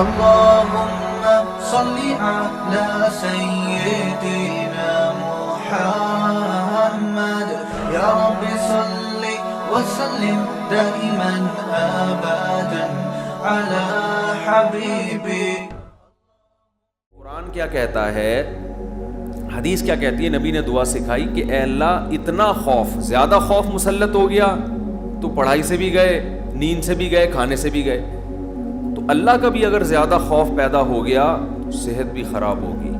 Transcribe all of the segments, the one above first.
اللهم صل على سيدنا محمد يا رب صل وسلم دائما ابدا على حبيبي. قرآن کیا کہتا ہے، حدیث کیا کہتی ہے؟ نبی نے دعا سکھائی کہ اے اللہ اتنا خوف، زیادہ خوف مسلط ہو گیا تو پڑھائی سے بھی گئے، نیند سے بھی گئے، کھانے سے بھی گئے. تو اللہ کا بھی اگر زیادہ خوف پیدا ہو گیا تو صحت بھی خراب ہوگی.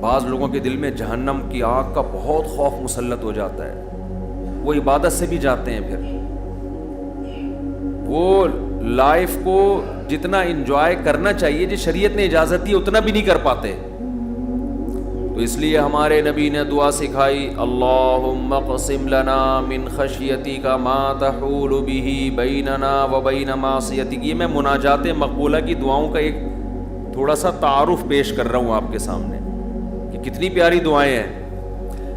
بعض لوگوں کے دل میں جہنم کی آگ کا بہت خوف مسلط ہو جاتا ہے، وہ عبادت سے بھی جاتے ہیں، پھر وہ لائف کو جتنا انجوائے کرنا چاہیے جو شریعت نے اجازت دی اتنا بھی نہیں کر پاتے. تو اس لیے ہمارے نبی نے دعا سکھائی، اللہم اقسم لنا من خشیتک ما تحول به بیننا وبین معصیتک. یہ میں مناجات مقبولہ کی دعاؤں کا ایک تھوڑا سا تعارف پیش کر رہا ہوں آپ کے سامنے کہ کتنی پیاری دعائیں ہیں.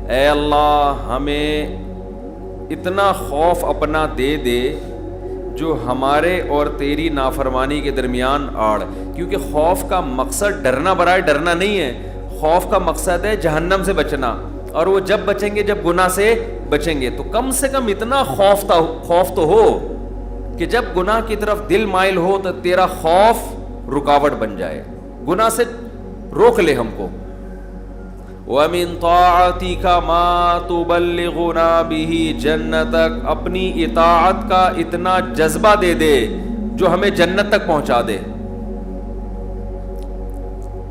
اے اللہ ہمیں اتنا خوف اپنا دے دے جو ہمارے اور تیری نافرمانی کے درمیان آڑ. کیونکہ خوف کا مقصد ڈرنا برائے ڈرنا نہیں ہے، خوف کا مقصد ہے جہنم سے بچنا، اور وہ جب بچیں گے جب گناہ سے بچیں گے. تو کم سے کم اتنا خوف تو ہو کہ جب گناہ کی طرف دل مائل ہو تو تیرا خوف رکاوٹ بن جائے، گناہ سے روک لے ہم کو. وَمِن طَاعَتِكَ مَا تُبَلِّغُنَا بِهِ جَنَّتَكَ. اپنی اطاعت کا اتنا جذبہ دے دے جو ہمیں جنت تک پہنچا دے.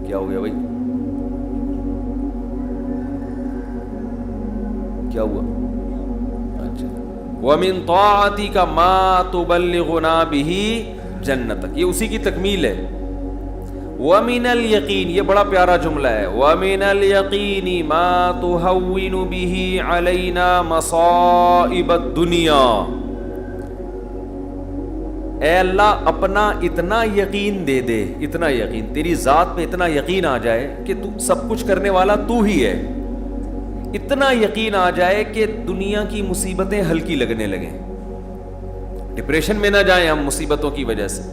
کیا ہو گیا بھائی، کیا ہوا؟ اچھا، وَمِن طَاعَتِكَ مَا تُبَلِّغُنَا بِهِ جَنَّتَكَ، یہ اسی کی تکمیل ہے. وَمِنَ الْيَقِينِ، یہ بڑا پیارا جملہ ہے، وَمِنَ الْيَقِينِ مَا تُهَوِّنُ بِهِ عَلَيْنَا مَصَائِبَ الدُّنْيَا. اے اللہ اپنا اتنا یقین دے دے، اتنا یقین، تیری ذات پہ اتنا یقین آ جائے کہ تو سب کچھ کرنے والا تو ہی ہے. اتنا یقین آ جائے کہ دنیا کی مصیبتیں ہلکی لگنے لگیں، ڈپریشن میں نہ جائیں ہم مصیبتوں کی وجہ سے.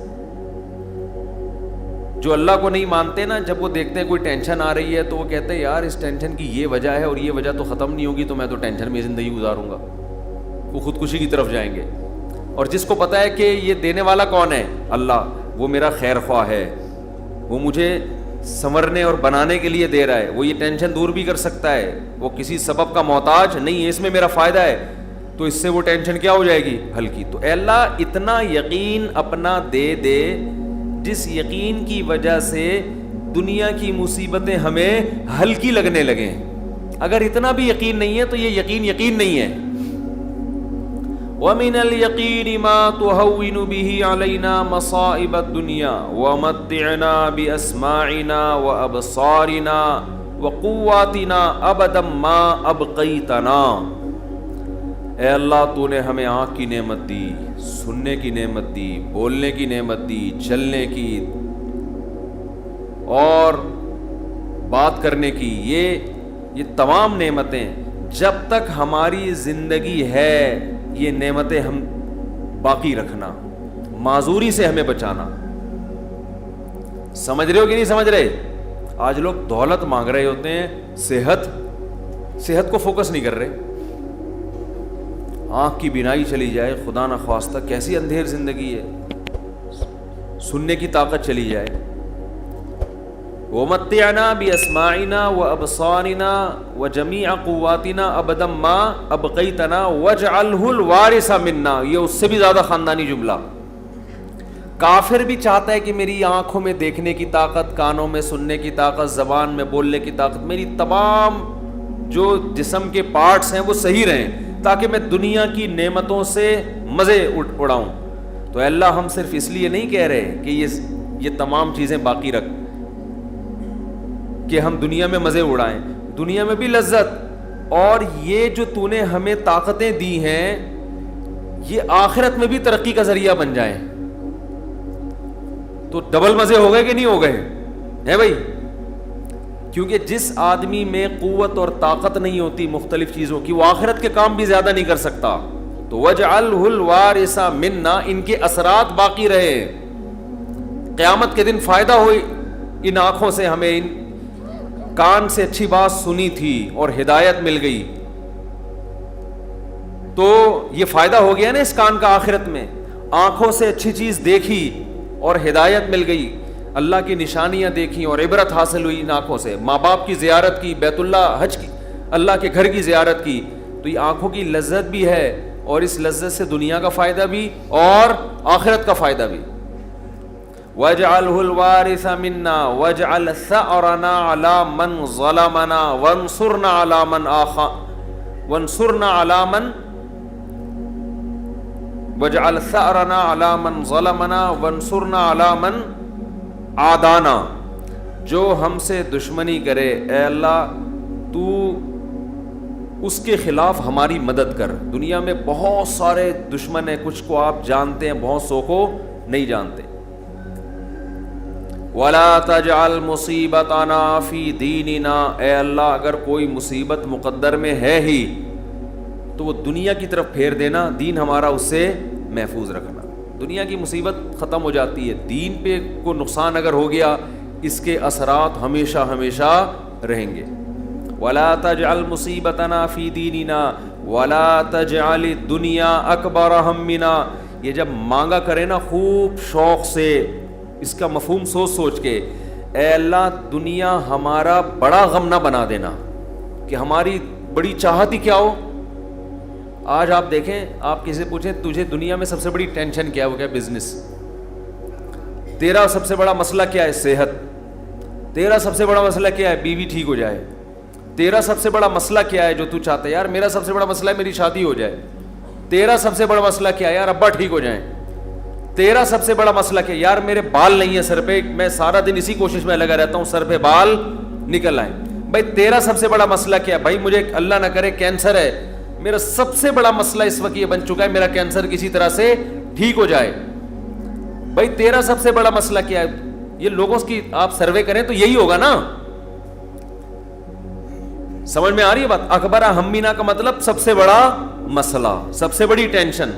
جو اللہ کو نہیں مانتے نا، جب وہ دیکھتے ہیں کوئی ٹینشن آ رہی ہے تو وہ کہتے ہیں یار اس ٹینشن کی یہ وجہ ہے اور یہ وجہ تو ختم نہیں ہوگی، تو میں تو ٹینشن میں زندگی گزاروں گا. وہ خودکشی کی طرف جائیں گے. اور جس کو پتا ہے کہ یہ دینے والا کون ہے؟ اللہ، وہ میرا خیر خواہ ہے، وہ مجھے سنورنے اور بنانے کے لیے دے رہا ہے، وہ یہ ٹینشن دور بھی کر سکتا ہے، وہ کسی سبب کا محتاج نہیں ہے، اس میں میرا فائدہ ہے، تو اس سے وہ ٹینشن کیا ہو جائے گی؟ ہلکی. تو اے اللہ اتنا یقین اپنا دے دے جس یقین کی وجہ سے دنیا کی مصیبتیں ہمیں ہلکی لگنے لگیں. اگر اتنا بھی یقین نہیں ہے تو یہ یقین نہیں ہے. وَمِنَ الْيَقِينِ مَا تُهَوِّنُ بِهِ عَلَيْنَا مَصَائِبَ الدُّنْيَا وَمَتِّعْنَا بِأَسْمَاعِنَا وَأَبْصَارِنَا وَقُوَّاتِنَا أَبَدًا مَا أَبْقَيْتَنَا. اے اللہ تو نے ہمیں آنکھ کی نعمت دی، سننے کی نعمت دی، بولنے کی نعمت دی، چلنے کی اور بات کرنے کی، یہ تمام نعمتیں جب تک ہماری زندگی ہے یہ نعمتیں ہم باقی رکھنا، معذوری سے ہمیں بچانا. سمجھ رہے ہو کہ نہیں سمجھ رہے؟ آج لوگ دولت مانگ رہے ہوتے ہیں، صحت کو فوکس نہیں کر رہے. آنکھ کی بینائی چلی جائے خدا نخواستہ، کیسی اندھیر زندگی ہے. سننے کی طاقت چلی جائے. وَمَتِّعْنَا بِأَسْمَاعِنَا وَأَبْصَارِنَا وَجَمِيعَ قُوَّاتِنَا أَبَدًا مَا أَبْقَيْتَنَا وَاجْعَلْهُ الْوَارِثَ مِنَّا. یہ اس سے بھی زیادہ خاندانی جملہ. کافر بھی چاہتا ہے کہ میری آنکھوں میں دیکھنے کی طاقت، کانوں میں سننے کی طاقت، زبان میں بولنے کی طاقت، میری تمام جو جسم کے پارٹس ہیں وہ صحیح رہیں تاکہ میں دنیا کی نعمتوں سے مزے اڑاؤں. تو اے اللہ ہم صرف اس لیے نہیں کہہ رہے کہ یہ تمام چیزیں باقی رکھ کہ ہم دنیا میں مزے اڑائیں، دنیا میں بھی لذت، اور یہ جو تو نے ہمیں طاقتیں دی ہیں یہ آخرت میں بھی ترقی کا ذریعہ بن جائیں. تو ڈبل مزے ہو گئے کہ نہیں ہو گئے ہے بھائی؟ کیونکہ جس آدمی میں قوت اور طاقت نہیں ہوتی مختلف چیزوں کی، وہ آخرت کے کام بھی زیادہ نہیں کر سکتا. تو وَاجْعَلْهُ الْوَارِثَ مِنَّا، ان کے اثرات باقی رہے. قیامت کے دن فائدہ ہو ان آنکھوں سے, ہمیں ان کان سے اچھی بات سنی تھی اور ہدایت مل گئی, تو یہ فائدہ ہو گیا نا اس کان کا آخرت میں. آنکھوں سے اچھی چیز دیکھی اور ہدایت مل گئی, اللہ کی نشانیاں دیکھی اور عبرت حاصل ہوئی ان آنکھوں سے, ماں باپ کی زیارت کی, بیت اللہ حج کی, اللہ کے گھر کی زیارت کی, تو یہ آنکھوں کی لذت بھی ہے, اور اس لذت سے دنیا کا فائدہ بھی اور آخرت کا فائدہ بھی. وَاجْعَلْهُ الْوَارِثَ مِنَّا وَاجْعَلْ ثَأْرَنَا عَلَى مَنْ ظَلَمَنَا وَانْصُرْنَا عَلَى مَنْ وَاجْعَلْ ثَأْرَنَا عَلَى مَنْ ظَلَمَنَا وَانْصُرْنَا عَلَى مَنْ عَادَانَا. جو ہم سے دشمنی کرے اے اللہ تو اس کے خلاف ہماری مدد کر. دنیا میں بہت سارے دشمن ہیں, کچھ کو آپ جانتے ہیں, بہت سو کو نہیں جانتے. وَلَا تَجْعَلْ مُصِيبَتَنَا فِي دِينِنَا, اے اللہ اگر کوئی مصیبت مقدر میں ہے ہی تو وہ دنیا کی طرف پھیر دینا, دین ہمارا اس سے محفوظ رکھنا. دنیا کی مصیبت ختم ہو جاتی ہے, دین پہ کو نقصان اگر ہو گیا اس کے اثرات ہمیشہ ہمیشہ رہیں گے. وَلَا تَجْعَلْ مُصِيبَتَنَا فِي دِينِنَا وَلَا تَجْعَلِ الدُّنْيَا أَكْبَرَ هَمِّنَا. یہ جب مانگا کرے نا خوب شوق سے, اس کا مفہوم سوچ سوچ کے, اے اللہ دنیا ہمارا بڑا غم نہ بنا دینا, کہ ہماری بڑی چاہت ہی کیا ہو. آج آپ دیکھیں, آپ کسی سے پوچھیں تجھے دنیا میں سب سے بڑی ٹینشن کیا ہے, وہ کیا بزنس. تیرا سب سے بڑا مسئلہ کیا ہے, صحت. تیرا سب سے بڑا مسئلہ کیا ہے, بیوی ٹھیک ہو جائے. تیرا سب سے بڑا مسئلہ کیا ہے جو تو چاہتا ہے, یار میرا سب سے بڑا مسئلہ ہے میری شادی ہو جائے. تیرا سب سے بڑا مسئلہ کیا ہے, یار ابا ٹھیک ہو جائیں. تیرا سب سے بڑا مسئلہ کیا ہے, یار میرے بال نہیں ہیں سر پہ, میں سارا دن اسی کوشش میں لگا رہتا ہوں سر پہ بال نکل آئیں. بھائی تیرا سب سے بڑا مسئلہ کیا ہے, بھائی مجھے اللہ نہ کرے کینسر ہے, میرا سب سے بڑا مسئلہ اس وقت یہ بن چکا ہے میرا کینسر کسی طرح سے ٹھیک ہو جائے. بھائی تیرا سب سے بڑا مسئلہ کیا ہے, یہ لوگوں کی آپ سروے کریں تو یہی ہوگا نا. سمجھ میں آ رہی ہے بات. اکبر ہمینا کا مطلب سب سے بڑا مسئلہ, سب سے بڑی ٹینشن.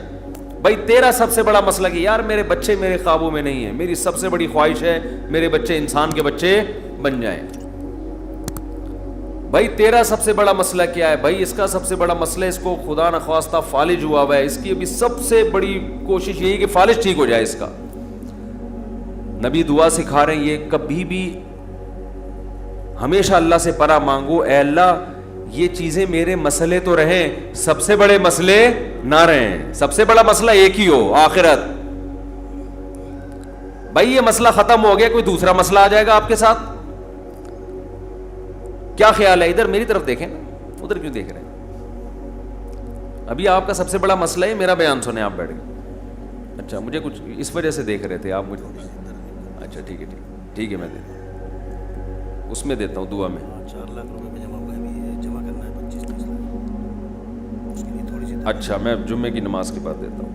بھائی تیرا سب سے بڑا مسئلہ کہ یار میرے بچے میرے قابو میں نہیں ہیں, میری سب سے بڑی خواہش ہے میرے بچے انسان کے بچے بن جائیں. بھائی تیرا سب سے بڑا مسئلہ کیا ہے, بھائی اس کا سب سے بڑا مسئلہ اس کو خدا نخواستہ فالج ہوا ہوا ہے, اس کی ابھی سب سے بڑی کوشش یہی کہ فالج ٹھیک ہو جائے اس کا. نبی دعا سکھا رہے ہیں یہ کبھی بھی ہمیشہ اللہ سے پناہ مانگو, اے اللہ یہ چیزیں میرے مسئلے تو رہیں, سب سے بڑے مسئلے نہ رہیں. سب سے بڑا مسئلہ ایک ہی ہو, آخرت. بھائی یہ مسئلہ ختم ہو گیا, کوئی دوسرا مسئلہ آ جائے گا آپ کے ساتھ. کیا خیال ہے, ادھر میری طرف دیکھیں, ادھر کیوں دیکھ رہے ہیں. ابھی آپ کا سب سے بڑا مسئلہ ہے میرا بیان سنیں, آپ بیٹھ گئے. اچھا مجھے کچھ اس وجہ سے دیکھ رہے تھے آپ مجھے. اچھا ٹھیک ہے, ٹھیک ہے, میں اس میں دیتا ہوں دعا میں. 4 لاکھ روپے جمع کرنا ہے, 25-30 لاکھ, اس کے لیے تھوڑی سی. اچھا میں جمعے کی نماز کے بعد دیتا ہوں.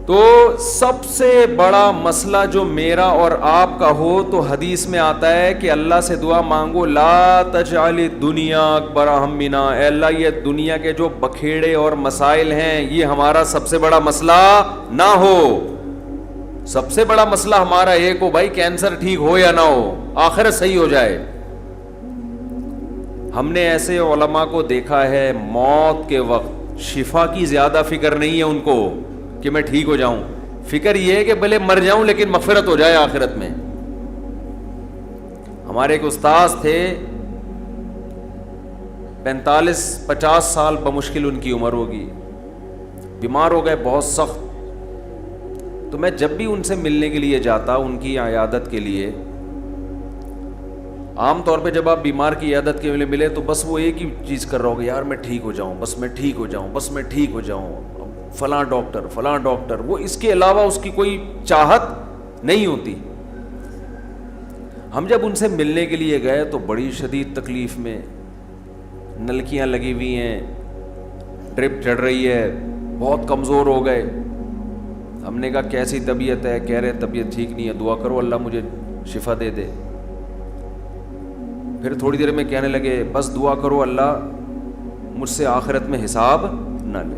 تو سب سے بڑا مسئلہ جو میرا اور آپ کا ہو تو حدیث میں آتا ہے کہ اللہ سے دعا مانگو, لا تجعل الدنیا اکبر ہمنا, اے اللہ یہ دنیا کے جو بکھیڑے اور مسائل ہیں یہ ہمارا سب سے بڑا مسئلہ نہ ہو. سب سے بڑا مسئلہ ہمارا ایک ہو, بھائی کینسر ٹھیک ہو یا نہ ہو, آخرت صحیح ہو جائے. ہم نے ایسے علماء کو دیکھا ہے موت کے وقت شفا کی زیادہ فکر نہیں ہے ان کو کہ میں ٹھیک ہو جاؤں, فکر یہ ہے کہ بھلے مر جاؤں لیکن مغفرت ہو جائے آخرت میں. ہمارے ایک استاذ تھے 45-50 سال بمشکل ان کی عمر ہوگی, بیمار ہو گئے بہت سخت. تو میں جب بھی ان سے ملنے کے لیے جاتا, ان کی عیادت کے لیے, عام طور پہ جب آپ بیمار کی عیادت کے لیے ملے تو بس وہ ایک ہی چیز کر رہا ہوگا, یار میں ٹھیک ہو جاؤں, بس میں ٹھیک ہو جاؤں, بس میں ٹھیک ہو جاؤں, فلاں ڈاکٹر. وہ اس کے علاوہ اس کی کوئی چاہت نہیں ہوتی. ہم جب ان سے ملنے کے لیے گئے تو بڑی شدید تکلیف میں, نلکیاں لگی ہوئی ہیں, ڈرپ چڑھ رہی ہے, بہت کمزور ہو گئے. ہم نے کہا کیسی طبیعت ہے, کہہ رہے طبیعت ٹھیک نہیں ہے, دعا کرو اللہ مجھے شفا دے دے. پھر تھوڑی دیر میں کہنے لگے بس دعا کرو اللہ مجھ سے آخرت میں حساب نہ لے.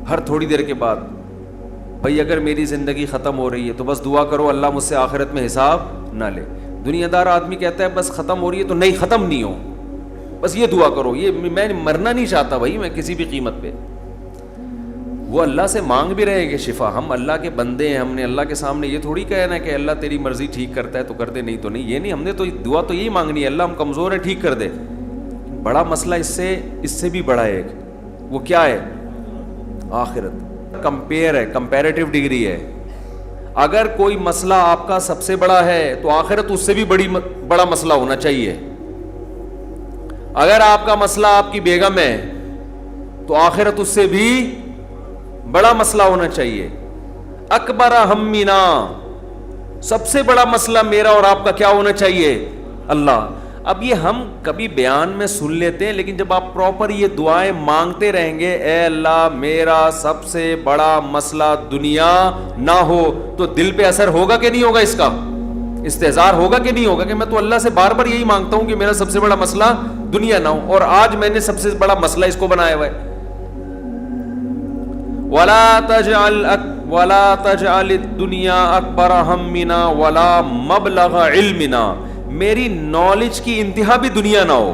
ہر تھوڑی دیر کے بعد بھائی اگر میری زندگی ختم ہو رہی ہے تو بس دعا کرو اللہ مجھ سے آخرت میں حساب نہ لے. دنیا دار آدمی کہتا ہے بس ختم ہو رہی ہے تو نہیں ختم نہیں ہو, بس یہ دعا کرو, یہ میں مرنا نہیں چاہتا بھائی میں کسی بھی قیمت پہ. وہ اللہ سے مانگ بھی رہے کہ شفا, ہم اللہ کے بندے ہیں, ہم نے اللہ کے سامنے یہ تھوڑی کہنا ہے کہ اللہ تیری مرضی ٹھیک کرتا ہے تو کر دے, نہیں تو نہیں, یہ نہیں, ہم نے تو دعا تو یہی مانگنی ہے اللہ ہم کمزور ہیں ٹھیک کر دے. بڑا مسئلہ اس سے بھی بڑا ہے ایک, وہ کیا ہے؟ آخرت. کمپیئر ہے, کمپیریٹیو ڈگری ہے. اگر کوئی مسئلہ آپ کا سب سے بڑا ہے تو آخرت اس سے بھی بڑا مسئلہ ہونا چاہیے. اگر آپ کا مسئلہ آپ کی بیگم ہے تو آخرت اس سے بھی بڑا مسئلہ ہونا چاہیے. اکبر ہمنا, سب سے بڑا مسئلہ میرا اور آپ کا کیا ہونا چاہیے؟ اللہ. اب یہ ہم کبھی بیان میں سن لیتے ہیں, لیکن جب آپ پراپر یہ دعائیں مانگتے رہیں گے, اے اللہ میرا سب سے بڑا مسئلہ دنیا نہ ہو, تو دل پہ اثر ہوگا کہ نہیں ہوگا, اس کا استحضار ہوگا کہ نہیں ہوگا کہ میں تو اللہ سے بار بار یہی مانگتا ہوں کہ میرا سب سے بڑا مسئلہ دنیا نہ ہو, اور آج میں نے سب سے بڑا مسئلہ اس کو بنایا ہوا ہے. وَلَا تَجْعَلِ الدُّنْيَا أَكْبَرَ هَمِّنَا وَلَا مَبْلَغَ عِلْمِنَا, میری نالج کی انتہا بھی دنیا نہ ہو.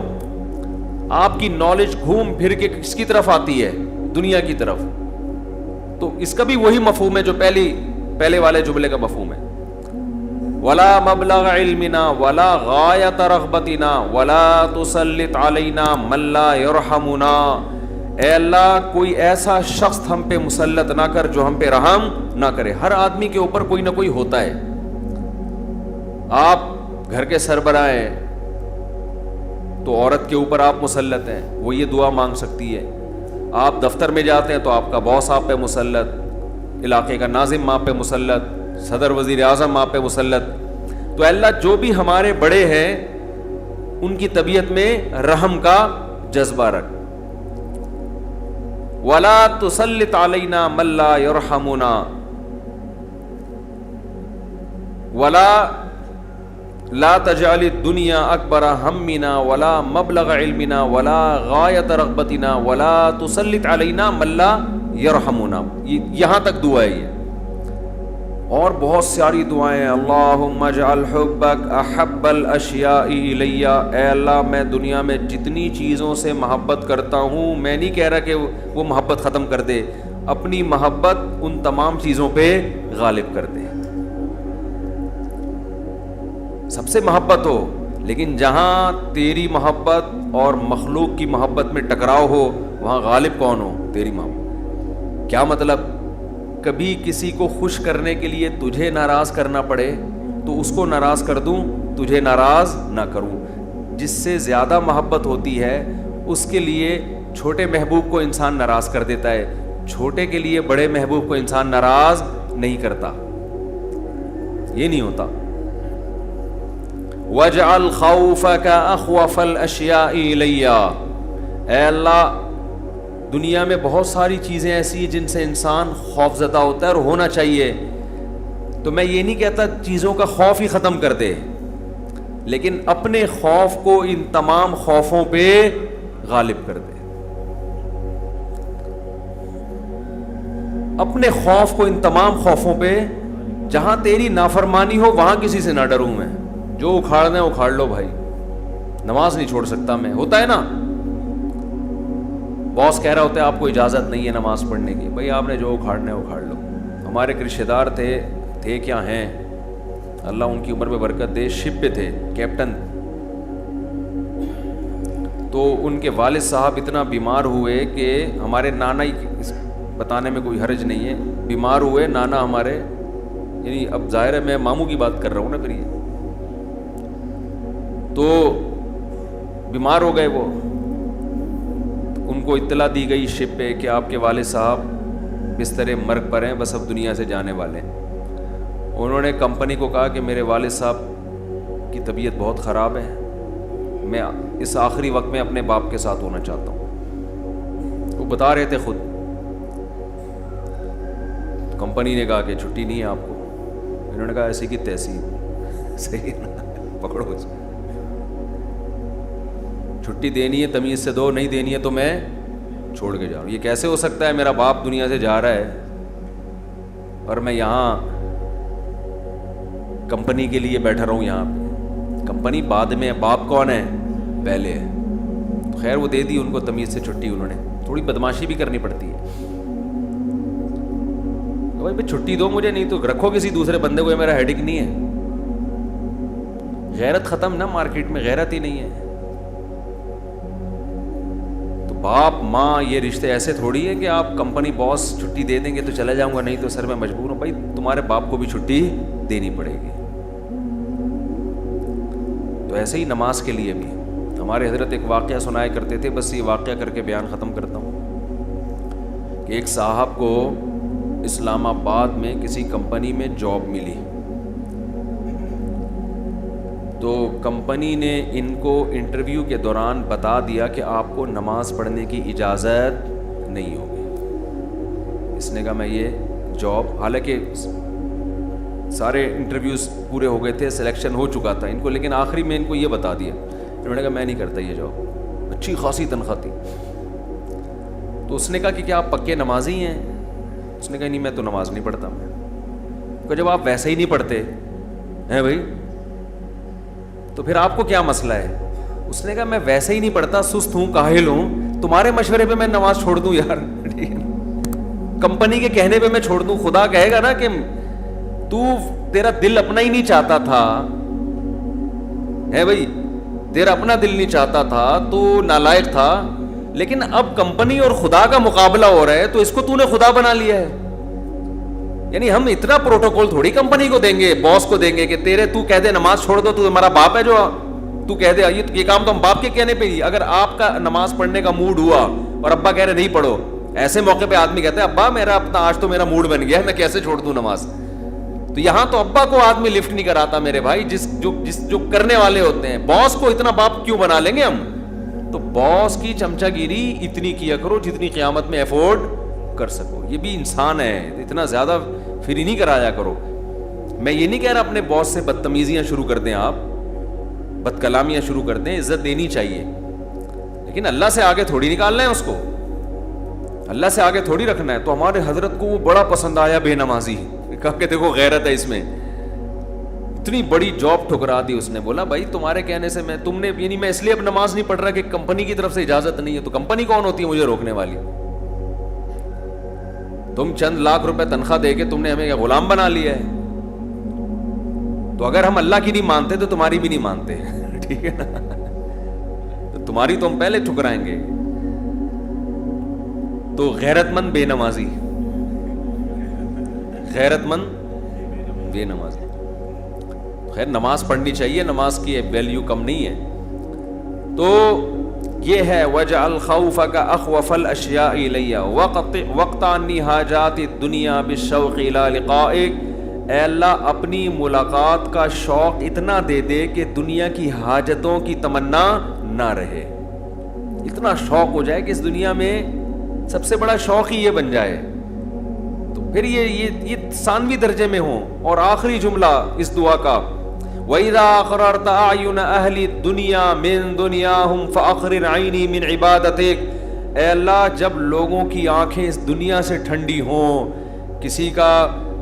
آپ کی نالج گھوم پھر کے کس کی طرف آتی ہے؟ دنیا کی طرف. تو اس کا بھی وہی مفہوم ہے جو پہلے والے جملے کا مفہوم ہے. وَلَا مَبْلَغَ عِلْمِنَا وَلَا غَایَةَ رَغْبَتِنَا وَلَا تُسَلِّطْ عَلَيْنَا مَن لَّا يَرْحَمُنَا, اے اللہ کوئی ایسا شخص ہم پہ مسلط نہ کر جو ہم پہ رحم نہ کرے. ہر آدمی کے اوپر کوئی نہ کوئی ہوتا ہے. آپ گھر کے سربراہ ہیں تو عورت کے اوپر آپ مسلط ہیں, وہ یہ دعا مانگ سکتی ہے. آپ دفتر میں جاتے ہیں تو آپ کا باس آپ پہ مسلط, علاقے کا ناظم آپ پہ مسلط, صدر وزیر اعظم آپ پہ مسلط. تو اللہ جو بھی ہمارے بڑے ہیں ان کی طبیعت میں رحم کا جذبہ رکھ. وَلَا تُسَلِّطْ عَلَيْنَا مَن لَّا يَرْحَمُنَا وَلَا لا تجعل الدنیا اکبر ہمنا ولا مبلغ علمنا ولا غایت رغبتنا ولا تسلط علینا من لا یرحمنا. یہاں تک دعا ہے یہ, اور بہت ساری دعائیں. اللہم اجعل حبک احب الاشیاء الی, اے اللہ میں دنیا میں جتنی چیزوں سے محبت کرتا ہوں, میں نہیں کہہ رہا کہ وہ محبت ختم کر دے, اپنی محبت ان تمام چیزوں پہ غالب کر دے. سب سے محبت ہو, لیکن جہاں تیری محبت اور مخلوق کی محبت میں ٹکراؤ ہو وہاں غالب کون ہو؟ تیری محبت. کیا مطلب؟ کبھی کسی کو خوش کرنے کے لیے تجھے ناراض کرنا پڑے تو اس کو ناراض کر دوں, تجھے ناراض نہ کروں. جس سے زیادہ محبت ہوتی ہے اس کے لیے چھوٹے محبوب کو انسان ناراض کر دیتا ہے, چھوٹے کے لیے بڑے محبوب کو انسان ناراض نہیں کرتا. یہ نہیں ہوتا. وَاجْعَلْ خَوْفَكَ أَخْوَفَ الْأَشْيَاءِ إِلَيَّ, اے اللہ دنیا میں بہت ساری چیزیں ایسی جن سے انسان خوف زدہ ہوتا ہے اور ہونا چاہیے. تو میں یہ نہیں کہتا چیزوں کا خوف ہی ختم کر دے, لیکن اپنے خوف کو ان تمام خوفوں پہ غالب کر دے. اپنے خوف کو ان تمام خوفوں پہ, جہاں تیری نافرمانی ہو وہاں کسی سے نہ ڈروں میں, جو اکھاڑنا ہے اکھاڑ لو بھائی, نماز نہیں چھوڑ سکتا میں. ہوتا ہے نا, باس کہہ رہا ہوتا ہے آپ کو اجازت نہیں ہے نماز پڑھنے کی, بھائی آپ نے جو اکھاڑنا ہے اکھاڑ لو. ہمارے ایک رشتے دار تھے کیا ہیں, اللہ ان کی عمر میں برکت دے, شپ پہ تھے, کیپٹن. تو ان کے والد صاحب اتنا بیمار ہوئے کہ ہمارے نانا, بتانے میں کوئی حرج نہیں ہے, بیمار ہوئے نانا ہمارے, یعنی اب ظاہر ہے میں ماموں کی بات کر رہا ہوں نا, پھر یہ تو بیمار ہو گئے. وہ ان کو اطلاع دی گئی شپ پہ کہ آپ کے والد صاحب بستر مرگ پر ہیں, بس اب دنیا سے جانے والے ہیں. انہوں نے کمپنی کو کہا کہ میرے والد صاحب کی طبیعت بہت خراب ہے, میں اس آخری وقت میں اپنے باپ کے ساتھ ہونا چاہتا ہوں. وہ بتا رہے تھے خود. کمپنی نے کہا کہ چھٹی نہیں ہے آپ کو. انہوں نے کہا ایسی کی تحصیل, صحیح پکڑو اس کو, چھٹی دینی ہے تمیز سے دو, نہیں دینی ہے تو میں چھوڑ کے جاؤں. یہ کیسے ہو سکتا ہے؟ میرا باپ دنیا سے جا رہا ہے, اور میں یہاں کمپنی کے لیے بیٹھا رہا ہوں یہاں پہ. کمپنی بعد میں ہے, باپ کون ہے, پہلے ہے. خیر وہ دے دی ان کو تمیز سے چھٹی, انہوں نے تھوڑی بدماشی بھی کرنی پڑتی ہے. بھائی چھٹی دو مجھے, نہیں تو رکھو کسی دوسرے بندے کو, یہ میرا ہیڈک نہیں ہے. غیرت ختم نا, مارکیٹ میں غیرت ہی نہیں ہے. تو باپ ماں یہ رشتے ایسے تھوڑی ہے کہ آپ کمپنی باس چھٹی دے دیں گے تو چلا جاؤں گا, نہیں تو سر میں مجبور ہوں. بھائی تمہارے باپ کو بھی چھٹی دینی پڑے گی. تو ایسے ہی نماز کے لیے بھی ہمارے حضرت ایک واقعہ سنایا کرتے تھے, بس یہ واقعہ کر کے بیان ختم کرتا ہوں کہ ایک صاحب کو اسلام آباد میں کسی کمپنی میں جاب ملی. تو کمپنی نے ان کو انٹرویو کے دوران بتا دیا کہ آپ کو نماز پڑھنے کی اجازت نہیں ہوگی. اس نے کہا میں یہ جاب, حالانکہ سارے انٹرویوز پورے ہو گئے تھے, سلیکشن ہو چکا تھا ان کو, لیکن آخری میں ان کو یہ بتا دیا. انہوں نے کہا میں نہیں کرتا یہ جاب, اچھی خاصی تنخواہ تھی. تو اس نے کہا کہ کیا آپ پکے نمازی ہیں؟ اس نے کہا نہیں میں تو نماز نہیں پڑھتا. میں کہ جب آپ ویسے ہی نہیں پڑھتے ہیں بھائی تو پھر آپ کو کیا مسئلہ ہے؟ اس نے کہا میں ویسے ہی نہیں پڑھتا, سست ہوں, کاہل ہوں, تمہارے مشورے پہ میں نماز چھوڑ دوں یار؟ کمپنی کے کہنے پہ میں چھوڑ دوں؟ خدا کہے گا نا کہ تیرا دل اپنا ہی نہیں چاہتا تھا, ہے بھائی تیرا اپنا دل نہیں چاہتا تھا, تو نالائق تھا, لیکن اب کمپنی اور خدا کا مقابلہ ہو رہا ہے تو اس کو تو نے خدا بنا لیا ہے. یعنی ہم اتنا پروٹوکول تھوڑی کمپنی کو دیں گے, باس کو دیں گے کہ تو کہہ دے نماز چھوڑ دو, تو ہمارا باپ ہے جو تو کہہ دے یہ کام تو ہم باپ کے کہنے پہ ہی. اگر آپ کا نماز پڑھنے کا موڈ ہوا اور ابا کہہ رہے نہیں پڑھو, ایسے موقع پہ آدمی کہتا ہے ابا میرا اپنا آج تو میرا موڈ بن گیا ہے, میں کیسے چھوڑ دوں نماز؟ تو یہاں تو ابا کو آدمی لفٹ نہیں کراتا میرے بھائی, جو کرنے والے ہوتے ہیں. باس کو اتنا باپ کیوں بنا لیں گے ہم؟ تو باس کی چمچا گیری اتنی کیا کرو جتنی قیامت میں افورڈ کر سکو. یہ بھی انسان ہے, اتنا زیادہ فری نہیں کرایا کرو. میں یہ نہیں کہہ رہا اپنے باس سے بدتمیزیاں شروع کر دیں, آپ بد کلامیاں شروع کر دیں, عزت دینی چاہیے, لیکن اللہ سے آگے تھوڑی نکالنا ہے اس کو, اللہ سے آگے تھوڑی رکھنا ہے. تو ہمارے حضرت کو وہ بڑا پسند آیا بے نمازی, کہا کہ دیکھو غیرت ہے اس میں. اتنی بڑی جاب ٹھکرا دی اس نے. بولا بھائی تمہارے کہنے سے تم نے, یعنی میں اس لیے اب نماز نہیں پڑھ رہا کہ کمپنی کی طرف سے اجازت نہیں ہے. تو کمپنی کون ہوتی ہے مجھے روکنے والی؟ تم چند لاکھ روپے تنخواہ دے کے تم نے ہمیں غلام بنا لیا ہے. تو اگر ہم اللہ کی نہیں مانتے تو تمہاری بھی نہیں مانتے, ٹھیک ہے نا؟ تو تمہاری تو ہم پہلے ٹھکرائیں گے. تو غیرت مند بے نمازی, غیرت مند بے نمازی. خیر نماز پڑھنی چاہیے, نماز کی ویلیو کم نہیں ہے. تو یہ ہے وَجْعَلْ خَوْفَكَ أَخْوَفَ الْأَشْيَاءِ إِلَيَّ وَقْتَعْنِي حَاجَاتِ الدُّنْيَا بِالشَّوْقِ إِلَىٰ لِقَائِكَ. اے اللہ اپنی ملاقات کا شوق اتنا دے دے کہ دنیا کی حاجتوں کی تمنا نہ رہے. اتنا شوق ہو جائے کہ اس دنیا میں سب سے بڑا شوق ہی یہ بن جائے. تو پھر یہ ثانوی درجے میں ہوں. اور آخری جملہ اس دعا کا وَإِذَا أَقْرَرْتَ أَعْيُنَ أَهْلِ الدُّنْيَا مِن دُنْيَاهُمْ فَأَقْرِرْ عَيْنِي مِنْ عِبَادَتِكَ. اے اللہ جب لوگوں کی آنکھیں اس دنیا سے ٹھنڈی ہوں, کسی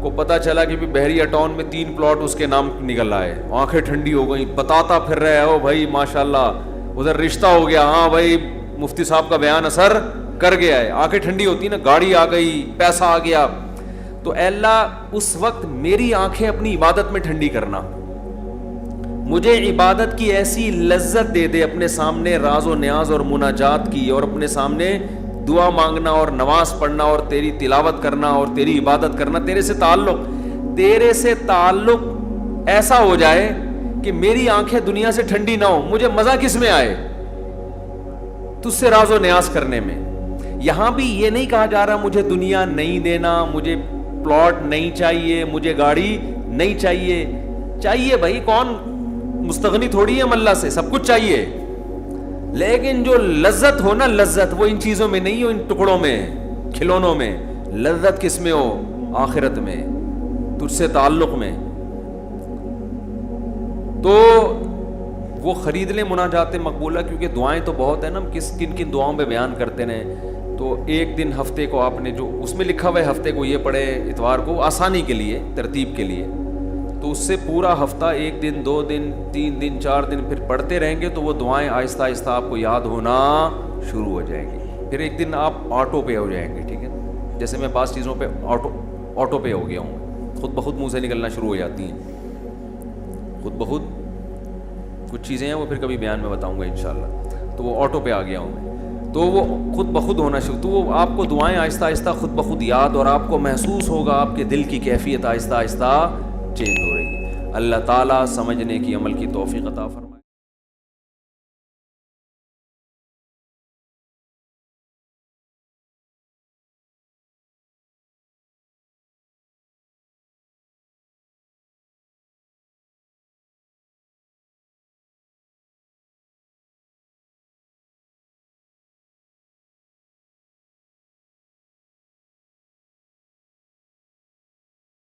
کو پتہ چلا کہ بحریہ ٹاؤن میں 3 پلاٹ اس کے نام نکل آئے, آنکھیں ٹھنڈی ہو گئیں, بتاتا پھر رہے ہو بھائی ماشاءاللہ ادھر رشتہ ہو گیا, ہاں بھائی مفتی صاحب کا بیان اثر کر گیا ہے, آنکھیں ٹھنڈی ہوتی نا, گاڑی آ گئی, پیسہ آ گیا. تو اے اللہ اس وقت میری آنکھیں اپنی عبادت میں ٹھنڈی کرنا, مجھے عبادت کی ایسی لذت دے دے, اپنے سامنے راز و نیاز اور مناجات کی, اور اپنے سامنے دعا مانگنا اور نماز پڑھنا اور تیری تلاوت کرنا اور تیری عبادت کرنا, تیرے سے تعلق ایسا ہو جائے کہ میری آنکھیں دنیا سے ٹھنڈی نہ ہو. مجھے مزہ کس میں آئے؟ تجھ سے راز و نیاز کرنے میں. یہاں بھی یہ نہیں کہا جا رہا مجھے دنیا نہیں دینا, مجھے پلاٹ نہیں چاہیے, مجھے گاڑی نہیں چاہیے. چاہیے بھائی, کون مستغنی تھوڑی ہے ہم اللہ سے, سب کچھ چاہیے, لیکن جو لذت ہو نا, لذت وہ ان چیزوں میں نہیں ہو, ان ٹکڑوں میں, کھلونوں میں. لذت کس میں ہو؟ آخرت میں, تجھ سے تعلق میں. تو وہ خرید لیں مناجات مقبولہ, کیونکہ دعائیں تو بہت ہیں نا, ہم کن دعاؤں پہ بیان کرتے رہیں. تو تو ایک دن ہفتے کو آپ نے جو اس میں لکھا ہوا ہے ہفتے کو یہ پڑھے اتوار کو آسانی کے لیے ترتیب کے لیے, تو اس سے پورا ہفتہ 1 دن 2 دن 3 دن 4 دن پھر پڑھتے رہیں گے تو وہ دعائیں آہستہ آہستہ آپ کو یاد ہونا شروع ہو جائیں گی. پھر ایک دن آپ آٹو پے ہو جائیں گے. ٹھیک ہے, جیسے میں بعض چیزوں پہ آٹو پے ہو گیا ہوں, خود بخود منہ سے نکلنا شروع ہو جاتی ہیں خود بخود. کچھ چیزیں ہیں وہ پھر کبھی بیان میں بتاؤں گا انشاءاللہ. تو وہ آٹو پہ آ گیا ہوں میں, تو وہ خود بخود ہونا شروع, تو وہ آپ کو دعائیں آہستہ آہستہ خود بخود یاد, اور آپ کو محسوس ہوگا آپ کے دل کی کیفیت آہستہ آہستہ چینج ہو رہی ہے. اللہ تعالیٰ سمجھنے کی عمل کی توفیق عطا فرمائے.